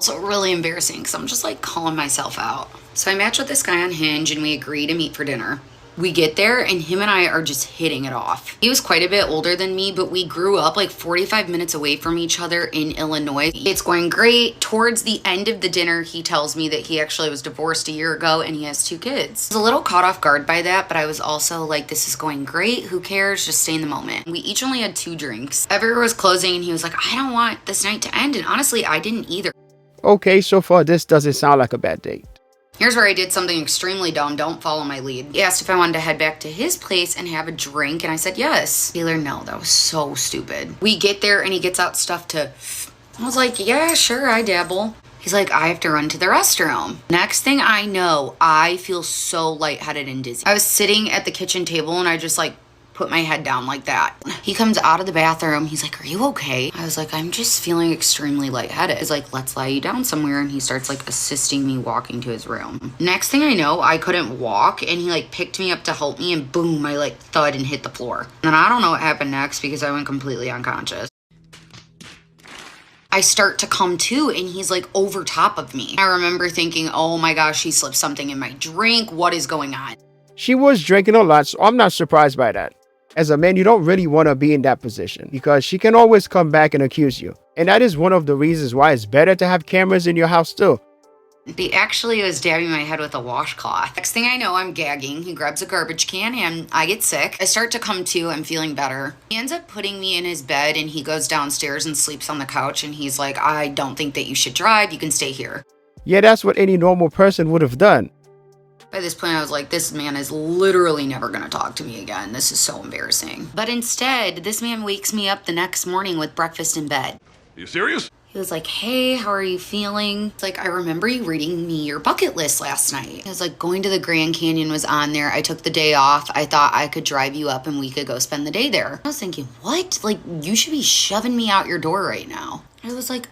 Also really embarrassing because I'm just like calling myself out. So I match with this guy on Hinge and we agree to meet for dinner. We get there and him and I are just hitting it off. He was quite a bit older than me, but we grew up like 45 minutes away from each other in Illinois. It's going great. Towards the end of the dinner, he tells me that he actually was divorced a year ago and he has 2 kids. I was a little caught off guard by that, but I was also like, this is going great. Who cares? Just stay in the moment. We each only had 2 drinks. Everywhere was closing and he was like, I don't want this night to end. And honestly, I didn't either. Okay, so far this doesn't sound like a bad date. Here's where I did something extremely dumb. Don't follow my lead. He asked if I wanted to head back to his place and have a drink, and I said yes. Taylor, no, that was so stupid. We get there and he gets out stuff to... I was like, yeah, sure, I dabble. He's like, I have to run to the restroom. Next thing I know, I feel so lightheaded and dizzy. I was sitting at the kitchen table and I just like put my head down like that. He comes out of the bathroom. He's like, are you okay? I was like, I'm just feeling extremely lightheaded. He's like, let's lie you down somewhere. And he starts like assisting me walking to his room. Next thing I know, I couldn't walk and he like picked me up to help me and boom, I like thud and hit the floor. And I don't know what happened next because I went completely unconscious. I start to come to and he's like over top of me. I remember thinking, oh my gosh, he slipped something in my drink. What is going on? She was drinking a lot, so I'm not surprised by that. As a man, you don't really want to be in that position because she can always come back and accuse you. And that is one of the reasons why it's better to have cameras in your house too. He actually was dabbing my head with a washcloth. Next thing I know, I'm gagging. He grabs a garbage can and I get sick. I start to come to. I'm feeling better. He ends up putting me in his bed and he goes downstairs and sleeps on the couch. And he's like, I don't think that you should drive. You can stay here. Yeah, that's what any normal person would have done. By this point, I was like, this man is literally never going to talk to me again. This is so embarrassing. But instead, this man wakes me up the next morning with breakfast in bed. Are you serious? He was like, hey, how are you feeling? It's like, I remember you reading me your bucket list last night. I was like, going to the Grand Canyon was on there. I took the day off. I thought I could drive you up and we could go spend the day there. I was thinking, what? Like, you should be shoving me out your door right now. I was like,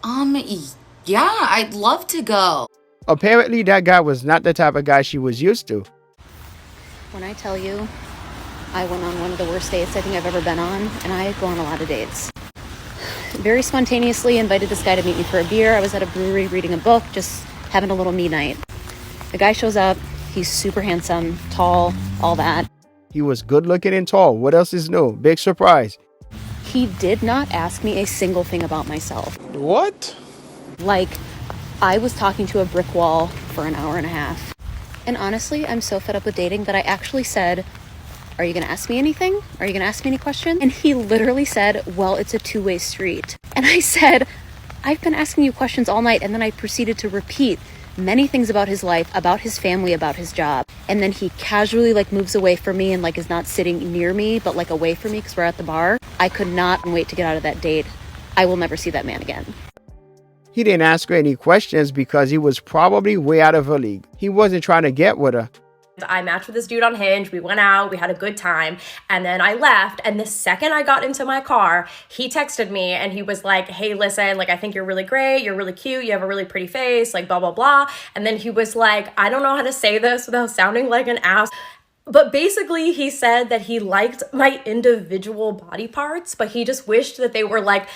yeah, I'd love to go. Apparently, that guy was not the type of guy she was used to. When I tell you, I went on one of the worst dates I think I've ever been on, and I go on a lot of dates. Very spontaneously invited this guy to meet me for a beer. I was at a brewery reading a book, just having a little me night. The guy shows up. He's super handsome, tall, all that. He was good looking and tall. What else is new? Big surprise. He did not ask me a single thing about myself. What? Like, I was talking to a brick wall for an hour and a half. And honestly, I'm so fed up with dating that I actually said, are you going to ask me anything? Are you going to ask me any questions? And he literally said, well, it's a two-way street. And I said, I've been asking you questions all night. And then I proceeded to repeat many things about his life, about his family, about his job. And then he casually like moves away from me and like is not sitting near me, but like away from me because we're at the bar. I could not wait to get out of that date. I will never see that man again. He didn't ask her any questions because he was probably way out of her league. He wasn't trying to get with her. I matched with this dude on Hinge. We went out, we had a good time, and then I left. And the second I got into my car, he texted me and he was like, hey, listen, like, I think you're really great. You're really cute. You have a really pretty face, like, blah, blah, blah. And then he was like, I don't know how to say this without sounding like an ass. But basically, he said that he liked my individual body parts, but he just wished that they were like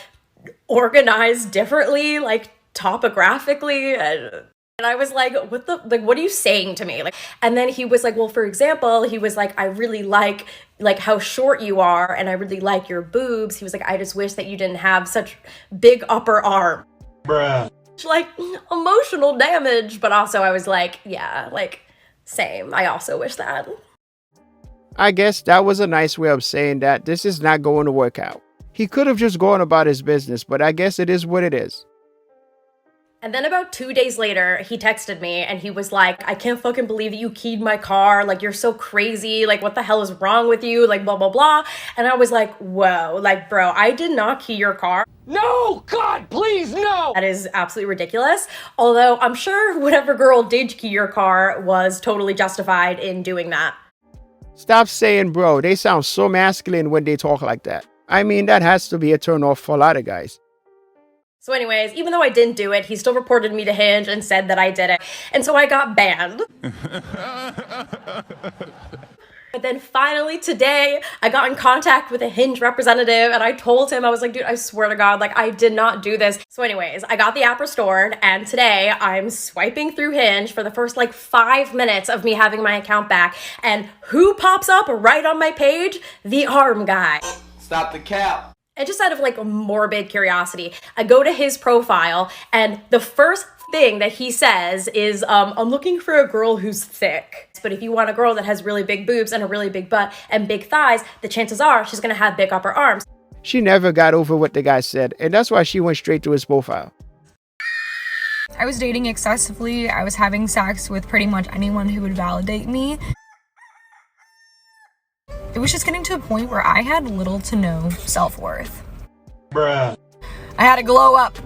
organized differently, like topographically. And I was like, what are you saying to me? Like, and then he was like, well, for example, he was like, I really like how short you are. And I really like your boobs. He was like, I just wish that you didn't have such big upper arm. Bruh. Like emotional damage. But also I was like, yeah, like same. I also wish that. I guess that was a nice way of saying that this is not going to work out. He could have just gone about his business, but I guess it is what it is. And then about 2 days later, he texted me and he was like, I can't fucking believe that you keyed my car. Like, you're so crazy. Like, what the hell is wrong with you? Like, blah, blah, blah. And I was like, whoa, like, bro, I did not key your car. No, God, please, no. That is absolutely ridiculous. Although I'm sure whatever girl did key your car was totally justified in doing that. Stop saying bro. They sound so masculine when they talk like that. I mean, that has to be a turn off for a lot of guys. So anyways, even though I didn't do it, he still reported me to Hinge and said that I did it. And so I got banned. But then finally today, I got in contact with a Hinge representative and I told him, I was like, dude, I swear to God, like I did not do this. So anyways, I got the app restored and today I'm swiping through Hinge for the first like 5 minutes of me having my account back. And who pops up right on my page? The arm guy. Stop the cap. And just out of like a morbid curiosity, I go to his profile and the first thing that he says is, I'm looking for a girl who's thick. But if you want a girl that has really big boobs and a really big butt and big thighs, the chances are she's gonna have big upper arms. She never got over what the guy said, and that's why she went straight to his profile. I was dating excessively. I was having sex with pretty much anyone who would validate me. It was just getting to a point where I had little to no self-worth. Bruh. I had to glow up.